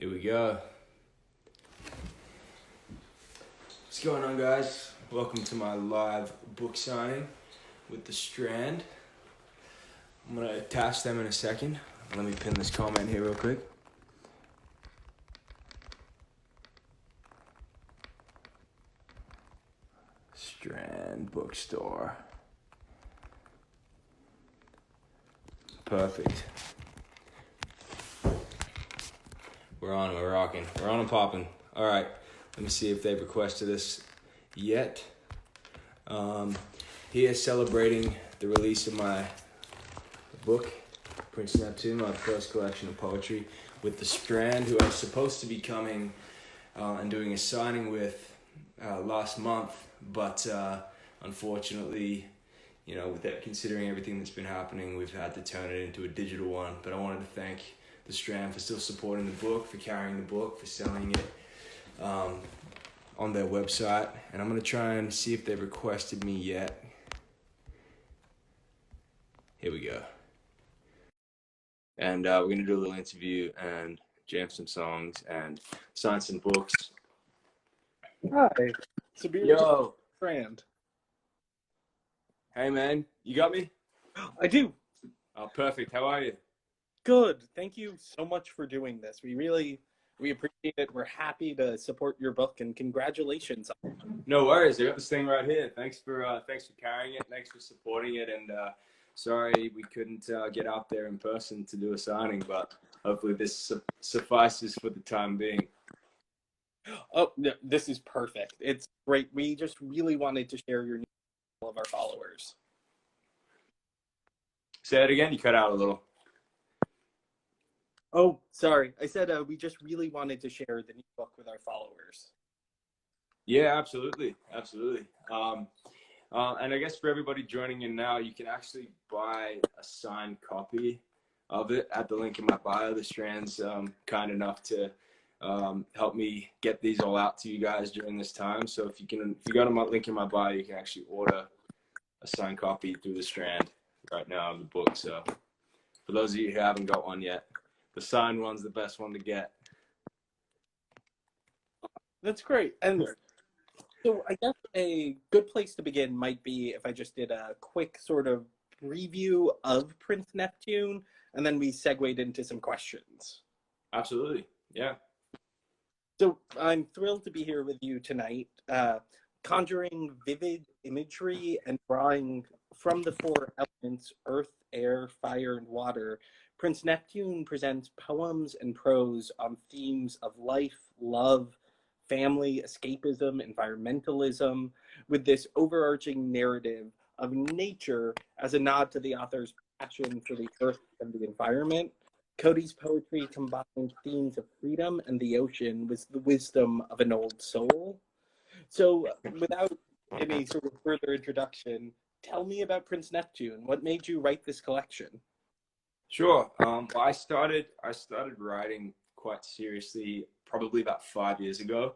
Here we go. What's going on, guys? Welcome to my live book signing with The Strand. I'm going to attach them in a second. Let me pin this comment here real quick. Strand Bookstore. Perfect. We're on, we're rocking. We're on and popping. All right, let me see if they've requested this yet. Here celebrating the release of my book, Prince Neptune, my first collection of poetry, with The Strand, who I was supposed to be coming and doing a signing with last month, but unfortunately, you know, considering everything that's been happening, we've had to turn it into a digital one. But I wanted to thank The Strand for still supporting the book, for carrying the book, for selling it on their website. And I'm going to try and see if they've requested me yet. Here we go. And we're going to do a little interview and jam some songs and sign some books. Hi, Sabir. Yo. Strand. Hey, man. You got me? I do. Oh, perfect. How are you? Good. Thank you so much for doing this. We appreciate it. We're happy to support your book, and congratulations. No worries. I got this thing right here. Thanks for carrying it. Thanks for supporting it. And sorry we couldn't get out there in person to do a signing, but hopefully this suffices for the time being. Oh, no, this is perfect. It's great. We just really wanted to share your news with all of our followers. Say it again. You cut out a little. Oh, sorry. I said we just really wanted to share the new book with our followers. Yeah, absolutely. Absolutely. And I guess for everybody joining in now, you can actually buy a signed copy of it at the link in my bio. The Strand's kind enough to help me get these all out to you guys during this time. So if you go to my link in my bio, you can actually order a signed copy through The Strand right now of the book. So for those of you who haven't got one yet, the signed one's the best one to get. That's great. And so I guess a good place to begin might be if I just did a quick sort of review of Prince Neptune, and then we segued into some questions. Absolutely. Yeah. So I'm thrilled to be here with you tonight, conjuring vivid imagery and drawing from the four elements, earth, air, fire, and water. Prince Neptune presents poems and prose on themes of life, love, family, escapism, environmentalism, with this overarching narrative of nature as a nod to the author's passion for the earth and the environment. Cody's poetry combines themes of freedom and the ocean with the wisdom of an old soul. So without any sort of further introduction, tell me about Prince Neptune. What made you write this collection? Sure. Well, I started writing quite seriously probably about 5 years ago.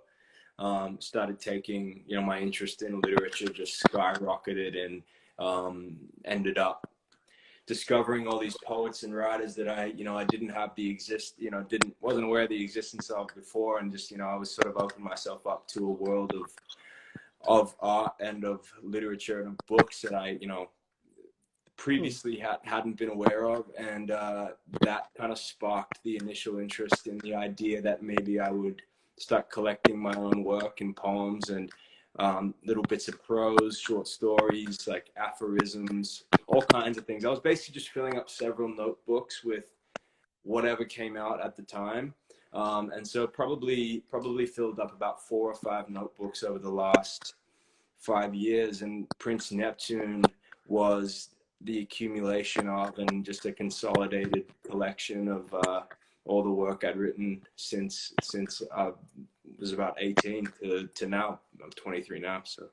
Started taking, my interest in literature just skyrocketed, and ended up discovering all these poets and writers that I didn't have wasn't aware of the existence of before, and just, I was sort of opening myself up to a world of art and of literature and of books that I, previously hadn't been aware of, and that kind of sparked the initial interest in the idea that maybe I would start collecting my own work and poems and little bits of prose, short stories, like aphorisms, all kinds of things. I was basically just filling up several notebooks with whatever came out at the time, and so probably filled up about 4 or 5 notebooks over the last 5 years. And Prince Neptune was the accumulation of, and just a consolidated collection of all the work I'd written since I was about 18 to now. I'm 23 now, so.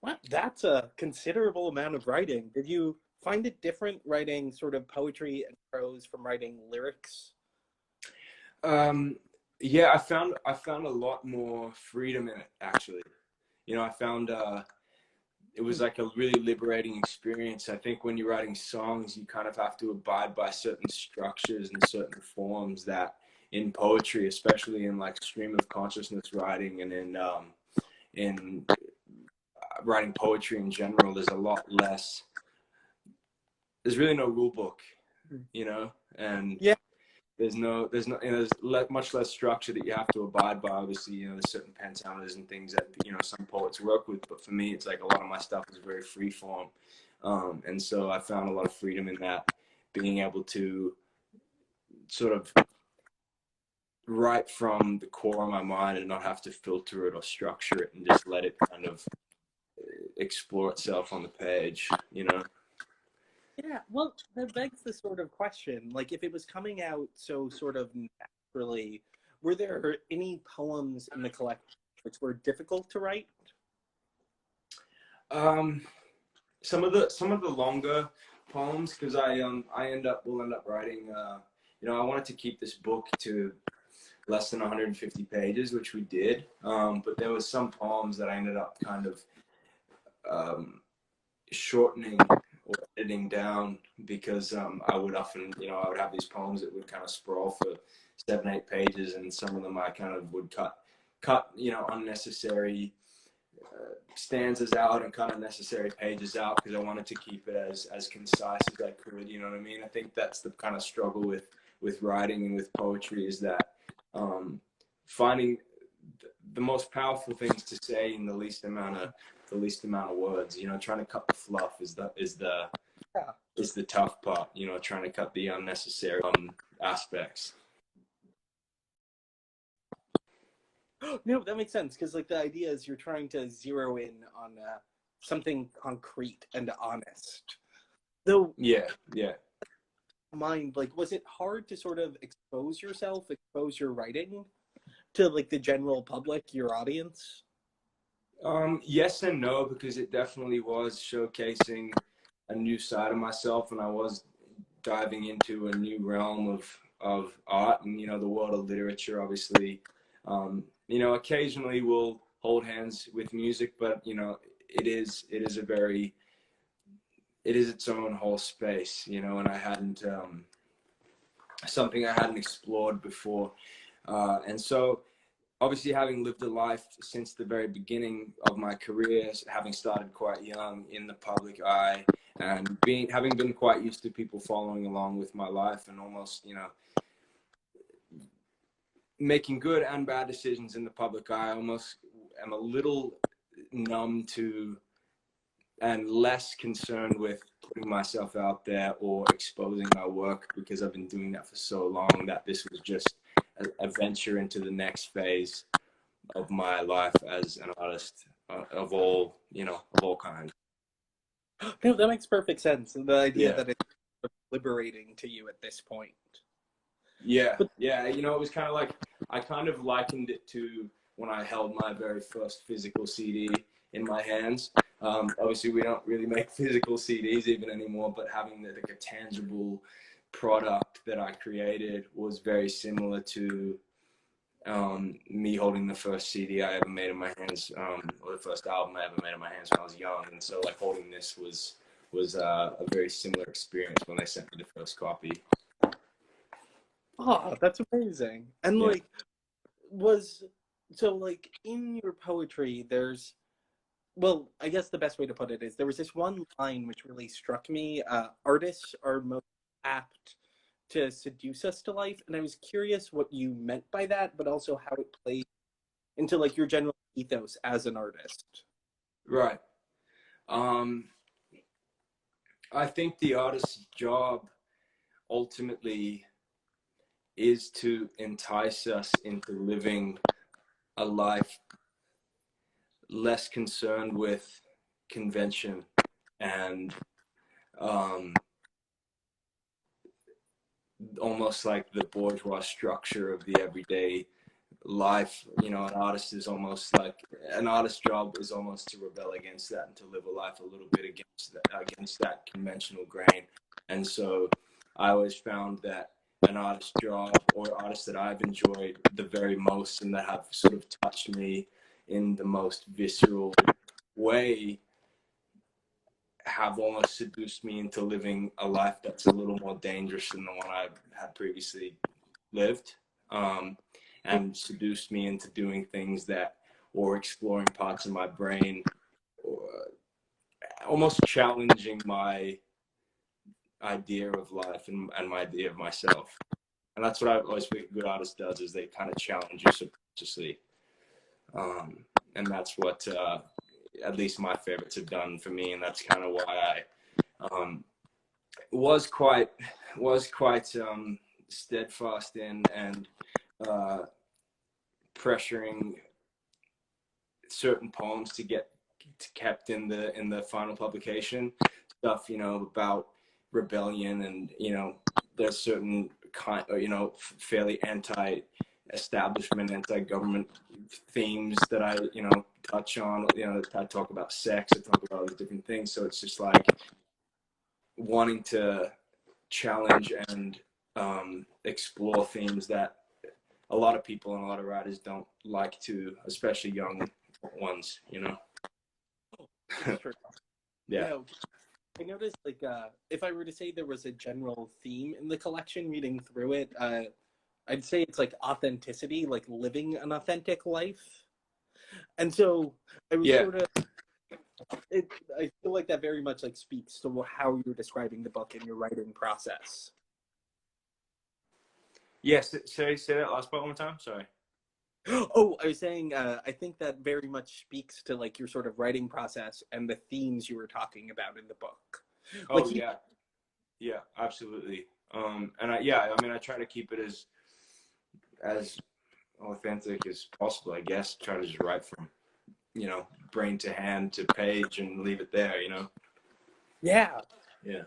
Wow, that's a considerable amount of writing. Did you find it different writing sort of poetry and prose from writing lyrics? Yeah, I found a lot more freedom in it, actually. I found it was like a really liberating experience. I think when you're writing songs, you kind of have to abide by certain structures and certain forms that, in poetry, especially in like stream of consciousness writing and in writing poetry in general, there's a lot less. There's really no rule book, you know, and Yeah. there's much less structure that you have to abide by. Obviously, you know, there's certain pentameters and things that, you know, some poets work with, but for me, it's like a lot of my stuff is very free form. And so I found a lot of freedom in that, being able to sort of write from the core of my mind and not have to filter it or structure it and just let it kind of explore itself on the page, you know? Yeah, well, that begs the sort of question, like if it was coming out so sort of naturally, were there any poems in the collection which were difficult to write? Um, some of the longer poems, because will end up writing, you know, I wanted to keep this book to less than 150 pages, which we did. But there was some poems that I ended up kind of shortening or editing down because I would often, you know, I would have these poems that would kind of sprawl for 7, 8 pages, and some of them I kind of would cut, you know, unnecessary stanzas out and kind of necessary pages out because I wanted to keep it as concise as I could. You know what I mean? I think that's the kind of struggle with writing and with poetry, is that finding the most powerful things to say in the least amount of words. You know, trying to cut the fluff is the tough part. You know, trying to cut the unnecessary aspects. No, that makes sense because like the idea is you're trying to zero in on something concrete and honest. Though, Yeah. mind, like, was it hard to sort of expose yourself, expose your writing to like the general public, your audience? Yes and no, because it definitely was showcasing a new side of myself, and I was diving into a new realm of art and, you know, the world of literature. Obviously, you know, occasionally we'll hold hands with music, but, you know, it is its own whole space, you know, and I hadn't something I hadn't explored before, and so obviously, having lived a life since the very beginning of my career, having started quite young in the public eye, and having been quite used to people following along with my life, and almost, you know, making good and bad decisions in the public eye, I almost am a little numb to and less concerned with putting myself out there or exposing my work, because I've been doing that for so long that this was just a venture into the next phase of my life as an artist, of all, you know, of all kinds. No, that makes perfect sense. The idea Yeah. that it's liberating to you at this point. Yeah. But Yeah. You know, it was kind of like, I kind of likened it to when I held my very first physical CD in my hands. Obviously, we don't really make physical CDs even anymore, but having like a tangible product that I created was very similar to me holding the first CD I ever made in my hands, or the first album I ever made in my hands when I was young. And so, like, holding this was a very similar experience when they sent me the first copy. oh, that's amazing. And Yeah. like was so like in your poetry there's, well, I guess the best way to put it is there was this one line which really struck me. Artists are most apt to seduce us to life, and I was curious what you meant by that, but also how it plays into like your general ethos as an artist. Right. I think the artist's job ultimately is to entice us into living a life less concerned with convention and almost like the bourgeois structure of the everyday life. You know, an artist's job is almost to rebel against that and to live a life a little bit against that conventional grain. And so I always found that an artist's job, or artists that I've enjoyed the very most and that have sort of touched me in the most visceral way, have almost seduced me into living a life that's a little more dangerous than the one I had previously lived. and seduced me into doing things that, or exploring parts of my brain, or almost challenging my idea of life and my idea of myself. And that's what I always think a good artist does, is they kind of challenge you subconsciously. And that's what at least my favorites have done for me, and that's kind of why I was quite steadfast in and pressuring certain poems to get kept in the final publication. Stuff, you know, about rebellion, and you know, there's certain kind, you know, fairly anti-establishment, anti-government themes that I, you know, touch on. You know, I talk about sex, I talk about all these different things. So it's just like wanting to challenge and explore themes that a lot of people and a lot of writers don't like to, especially young ones, you know. It's true. Yeah. You know, I noticed, like, if I were to say there was a general theme in the collection, reading through it, I'd say it's like authenticity, like living an authentic life. And so I was Yeah. sort of, I feel like that very much like speaks to how you're describing the book in your writing process. Yes. Say that last part one more time. Sorry. Oh, I was saying, I think that very much speaks to like your sort of writing process and the themes you were talking about in the book. Oh, Like, yeah. Yeah, absolutely. And I mean, I try to keep it as authentic as possible, I guess. Try to just write from, you know, brain to hand to page and leave it there, you know. yeah. Yeah.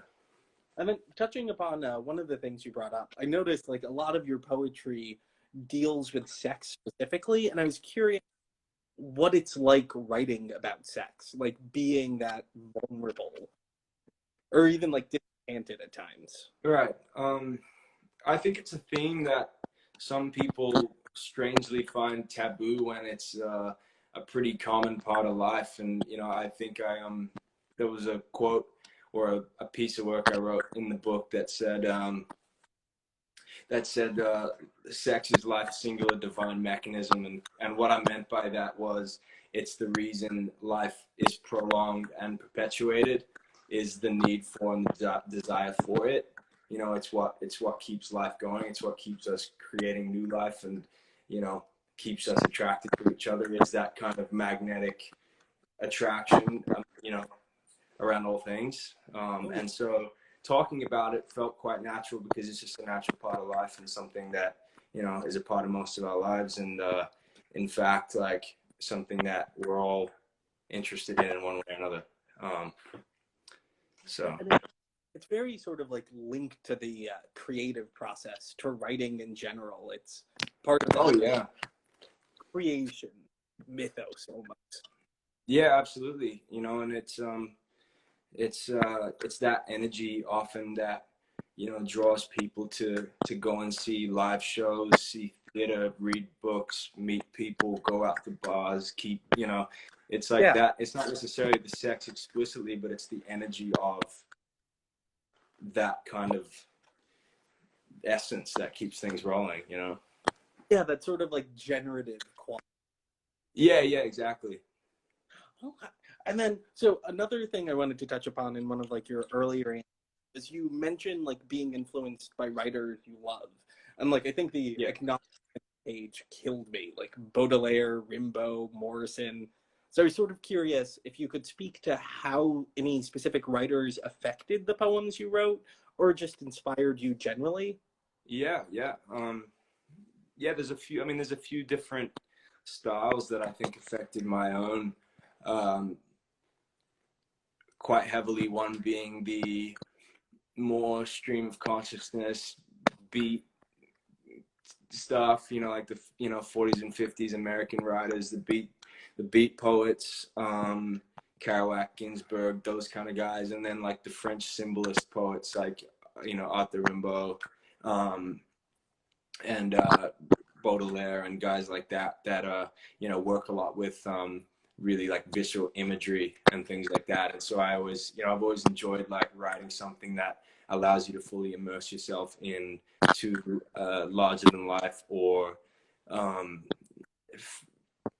And then touching upon one of the things you brought up, I noticed like a lot of your poetry deals with sex specifically, and I was curious what it's like writing about sex, like being that vulnerable or even like disenchanted at times. Right. I think it's a theme that some people strangely find taboo when it's a pretty common part of life. And you know, I think there was a quote or a piece of work I wrote in the book that said sex is life's singular divine mechanism, and what I meant by that was it's the reason life is prolonged and perpetuated, is the need for and the desire for it. You know, it's what keeps life going. It's what keeps us creating new life, and you know, keeps us attracted to each other. Is that kind of magnetic attraction, you know, around all things. And so talking about it felt quite natural, because it's just a natural part of life and something that, you know, is a part of most of our lives. And in fact, like something that we're all interested in one way or another. So It's very sort of like linked to the creative process, to writing in general. It's part of oh the yeah, creation mythos almost. yeah, absolutely. You know, and it's that energy often that, you know, draws people to go and see live shows, see theater, read books, meet people, go out to bars, keep, you know, it's like Yeah, that. It's not necessarily the sex explicitly, but it's the energy of that kind of essence that keeps things rolling, you know. yeah, that sort of like generative quality. Yeah, exactly. And then, so another thing I wanted to touch upon in one of like your earlier answers is you mentioned like being influenced by writers you love, and like I think the Yeah. acknowledgement page killed me, like Baudelaire, Rimbaud, Morrison. So I was sort of curious if you could speak to how any specific writers affected the poems you wrote, or just inspired you generally. Yeah, there's a few, I mean, there's a few different styles that I think affected my own um, quite heavily. One being the more stream of consciousness beat stuff, you know, like the, you know, 40s and 50s American writers, the beat poets, Kerouac, Ginsberg, those kind of guys, and then like the French symbolist poets like, you know, Arthur Rimbaud, and Baudelaire and guys like that you know, work a lot with really like visual imagery and things like that. And so I always, I've always enjoyed like writing something that allows you to fully immerse yourself in to larger than life or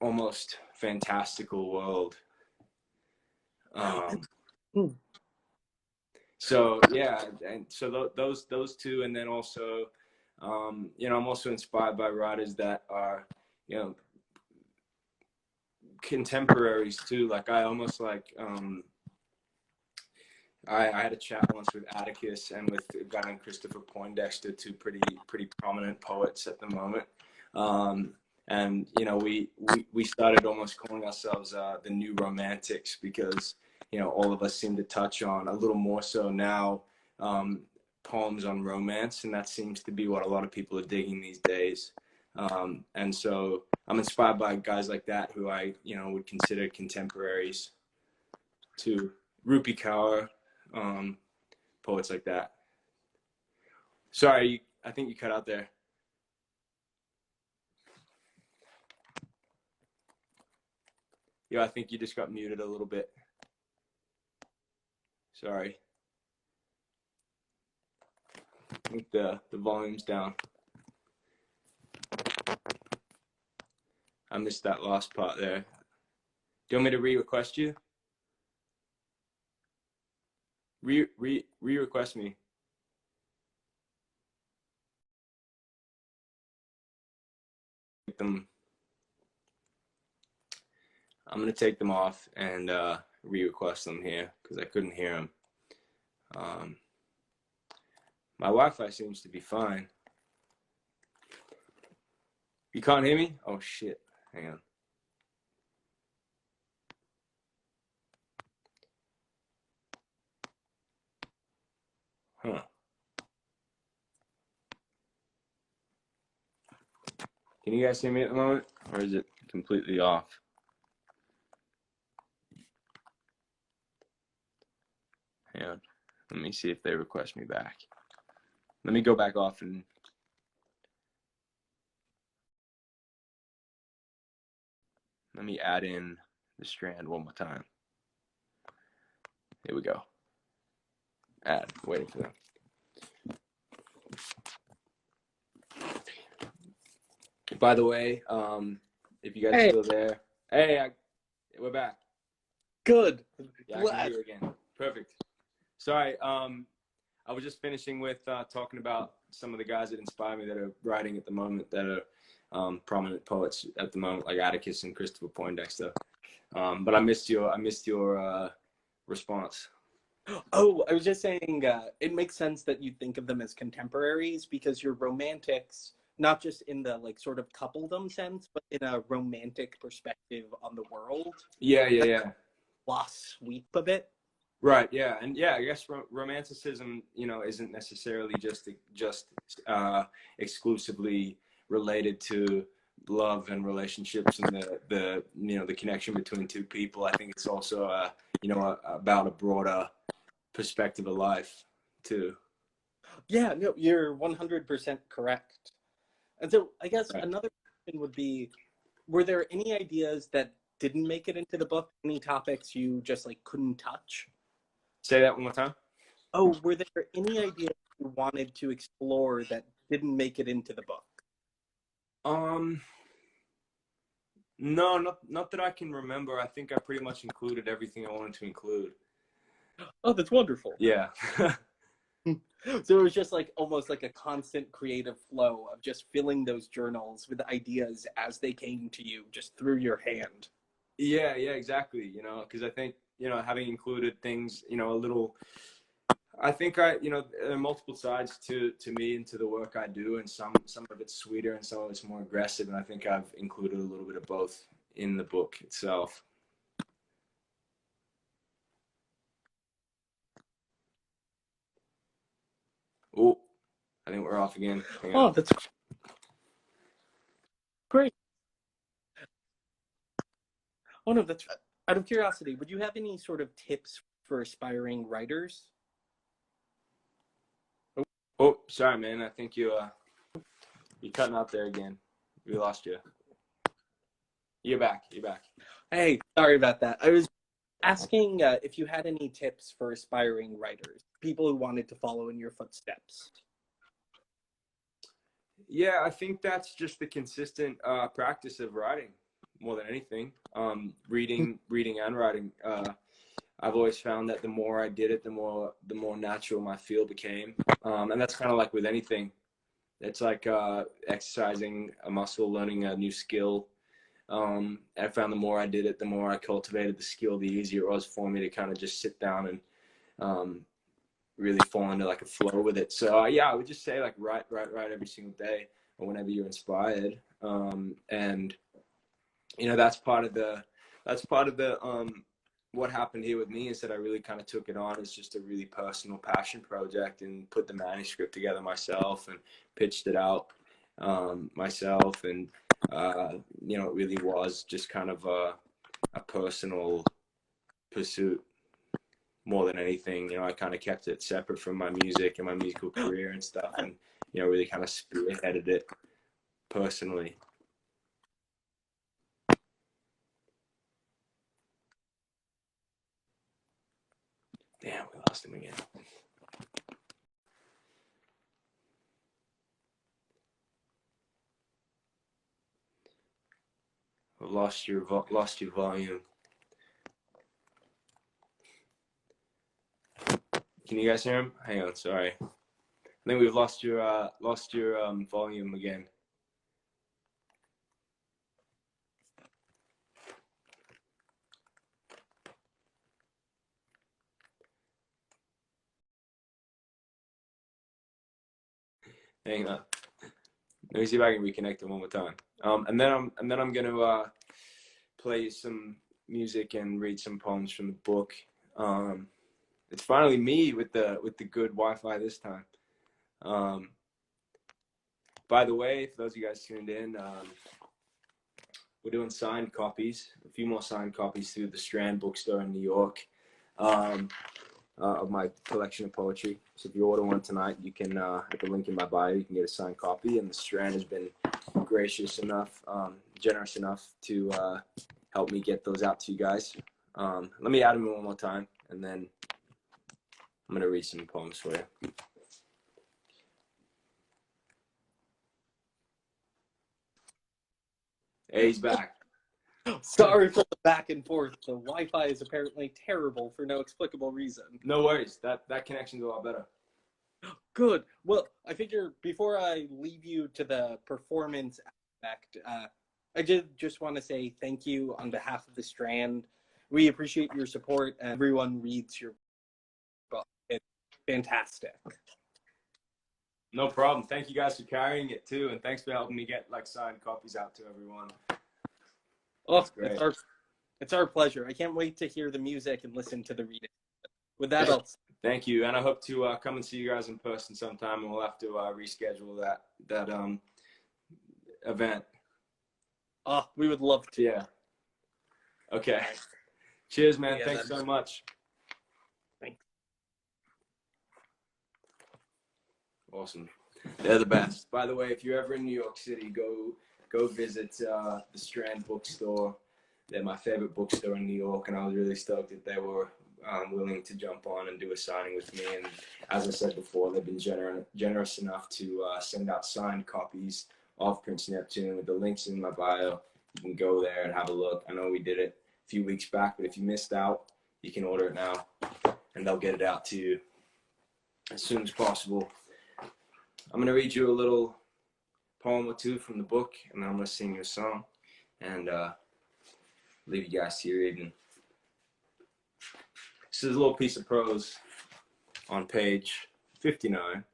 almost fantastical world. So yeah, and so those two, and then also, I'm also inspired by writers that are, contemporaries too. Like I almost like, I had a chat once with Atticus and with a guy named Christopher Poindexter, two pretty prominent poets at the moment. And we started almost calling ourselves the New Romantics because all of us seem to touch on a little more so now poems on romance, and that seems to be what a lot of people are digging these days. And so I'm inspired by guys like that who I would consider contemporaries to Rupi Kaur, poets like that. Sorry, I think you cut out there. Yo, I think you just got muted a little bit. Sorry. I think the volume's down. I missed that last part there. Do you want me to re-request you? Re-request me. I'm going to take them off and re-request them here because I couldn't hear them. My Wi-Fi seems to be fine. You can't hear me? Oh, shit. Hang on. Huh. Can you guys hear me at the moment? Or is it completely off? Hang on. Let me see if they request me back. Let me go back off and let me add in the strand one more time. Here we go. Add. Waiting for them. By the way, if you guys are still there, hey, we're back. Good. Yeah, I can hear you again. Perfect. Sorry, I was just finishing with talking about some of the guys that inspire me that are writing at the moment that are prominent poets at the moment, like Atticus and Christopher Poindexter. But I missed your response. Oh, I was just saying, it makes sense that you think of them as contemporaries because you're romantics, not just in the like sort of coupledom sense, but in a romantic perspective on the world. Yeah. Lost sweep a bit. Right. Yeah, and yeah, I guess romanticism, isn't necessarily just exclusively related to love and relationships and the connection between two people. I think it's also about a broader perspective of life too. Yeah, no, you're 100% correct. And so I guess Right. another question would be, were there any ideas that didn't make it into the book? Any topics you just like couldn't touch? Say that one more time. Oh, were there any ideas you wanted to explore that didn't make it into the book? No, not that I can remember. I think I pretty much included everything I wanted to include. Oh, that's wonderful. Yeah. So it was just like almost like a constant creative flow of just filling those journals with ideas as they came to you just through your hand. Yeah, exactly. Because I think, having included things, a little, I think there are multiple sides to me and to the work I do, and some of it's sweeter and some of it's more aggressive, and I think I've included a little bit of both in the book itself. Oh, I think we're off again. Oh, that's great. Oh no, that's out of curiosity. Would you have any sort of tips for aspiring writers? Oh, sorry, man. I think you're cutting out there again. We lost you. You're back. Hey, sorry about that. I was asking if you had any tips for aspiring writers, people who wanted to follow in your footsteps. Yeah, I think that's just the consistent practice of writing more than anything. Reading and writing. I've always found that the more I did it, the more natural my feel became. And that's kind of like with anything. It's like exercising a muscle, learning a new skill. I found the more I did it, the more I cultivated the skill, the easier it was for me to kind of just sit down and really fall into like a flow with it. So yeah, I would just say like write every single day or whenever you're inspired. And you know that's part of the what happened here with me is that I really kind of took it on as just a really personal passion project and put the manuscript together myself and pitched it out myself. And you know, it really was just kind of a personal pursuit more than anything. You know, I kind of kept it separate from my music and my musical career and stuff, and you know, really kind of spearheaded it personally. Damn, we lost him again. I lost your volume. Can you guys hear him? Hang on, sorry. I think we've lost your volume again. Hang on. Let me see if I can reconnect it one more time. And then I'm gonna play some music and read some poems from the book. It's finally me with the good Wi-Fi this time. By the way, for those of you guys tuned in, we're doing signed copies, a few more signed copies through the Strand bookstore in New York, of my collection of poetry. So if you order one tonight, you can, at the link in my bio, you can get a signed copy. And the Strand has been gracious enough, generous enough to help me get those out to you guys. Let me add them in one more time, and then I'm going to read some poems for you. Hey, he's back. Sorry for the back and forth. The Wi-Fi is apparently terrible for no explicable reason. No worries. That connection's a lot better. Good. Well, I figure before I leave you to the performance aspect, I did just want to say thank you on behalf of the Strand. We appreciate your support, and everyone reads your book. It's fantastic. No problem. Thank you guys for carrying it too, and thanks for helping me get like signed copies out to everyone. Oh, That's great. it's our pleasure. I can't wait to hear the music and listen to the reading. With that, Thank you, and I hope to come and see you guys in person sometime, and we'll have to reschedule that event. oh, we would love to. Yeah. Okay. Cheers, man. Yeah, Thanks so much. Thanks. Awesome. They're the best. By the way, if you're ever in New York City, go visit the Strand bookstore. They're my favorite bookstore in New York, and I was really stoked that they were willing to jump on and do a signing with me. And as I said before, they've been generous enough to send out signed copies of Prince Neptune with the links in my bio. You can go there and have a look. I know we did it a few weeks back, but if you missed out, you can order it now, and they'll get it out to you as soon as possible. I'm going to read you a little poem or two from the book, and then I'm going to sing you a song and leave you guys to your evening. This is a little piece of prose on page 59.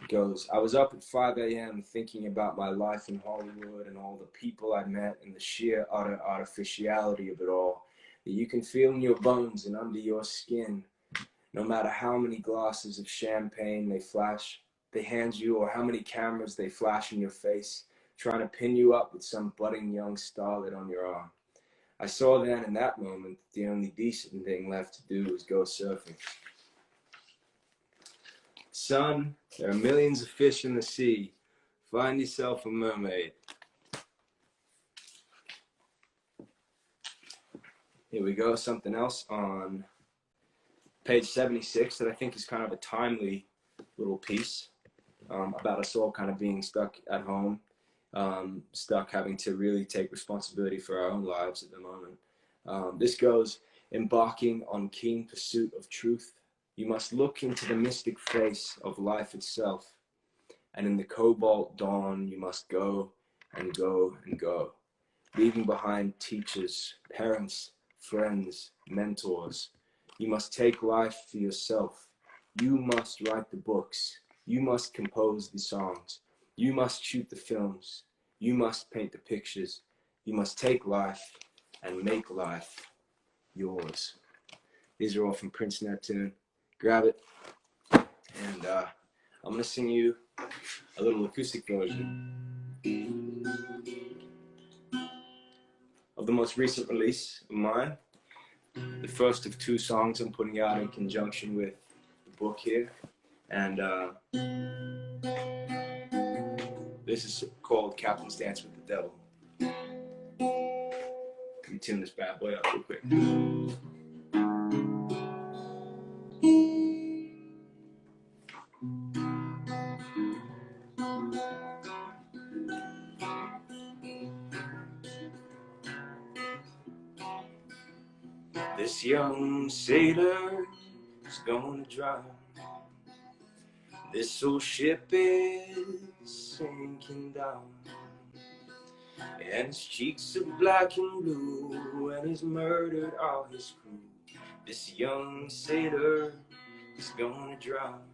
It goes, I was up at 5 a.m. thinking about my life in Hollywood and all the people I met and the sheer utter artificiality of it all that you can feel in your bones and under your skin, no matter how many glasses of champagne they hand you, or how many cameras they flash in your face, trying to pin you up with some budding young starlet on your arm. I saw then in that moment that the only decent thing left to do was go surfing. Son, there are millions of fish in the sea. Find yourself a mermaid. Here we go. Something else on page 76 that I think is kind of a timely little piece about us all kind of being stuck at home, stuck having to really take responsibility for our own lives at the moment. This goes, embarking on keen pursuit of truth, you must look into the mystic face of life itself, and in the cobalt dawn you must go and go and go, leaving behind teachers, parents, friends, mentors. You must take life for yourself. You must write the books. You must compose the songs. You must shoot the films. You must paint the pictures. You must take life and make life yours. These are all from Prince Neptune. Grab it. And I'm going to sing you a little acoustic version of the most recent release of mine. The first of 2 songs I'm putting out in conjunction with the book here. And this is called Captain's Dance with the Devil. Let me tune this bad boy up real quick. This young sailor is gonna drown. This old ship is sinking down, and his cheeks are black and blue, and he's murdered all his crew. This young sailor is gonna drown.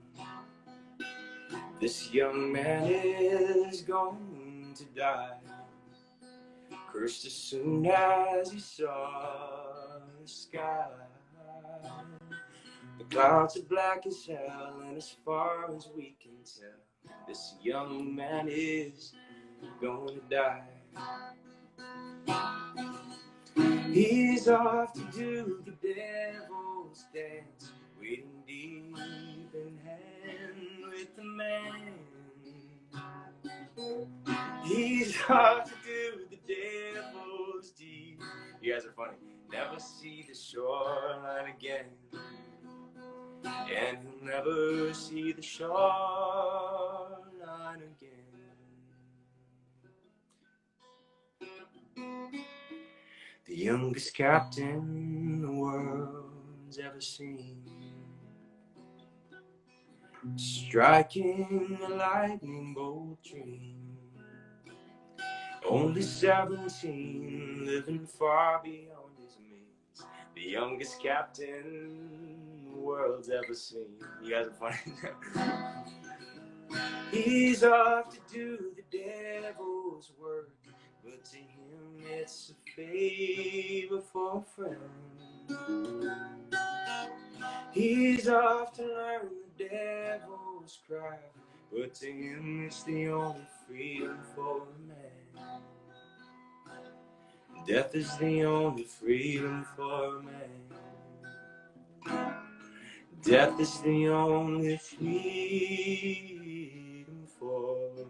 This young man is going to die, cursed as soon as he saw the sky. The clouds are black as hell, and as far as we can tell, this young man is going to die. He's off to do the devil's dance, waiting deep in hand with the man. He's off to do the devil's deed. You guys are funny. Never see the shoreline again, and he'll never see the shoreline again. The youngest captain the world's ever seen, striking a lightning bolt dream. Only 17, living far beyond his means. The youngest captain the world's ever seen. You guys are funny. He's off to do the devil's work, but to him it's a favor for a friend. He's off to learn the devil's craft, but to him it's the only freedom for a man. Death is the only freedom for a man. Death is the only freedom for a man.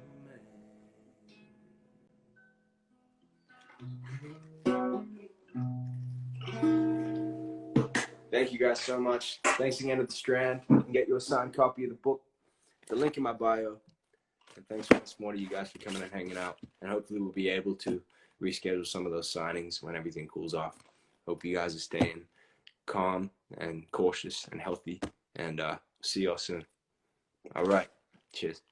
Thank you guys so much. Thanks again to The Strand. You can get your signed copy of the book, the link in my bio. And thanks once more to you guys for coming and hanging out. And hopefully we'll be able to reschedule some of those signings when everything cools off. Hope you guys are staying calm and cautious and healthy. And see y'all soon. All right. Cheers.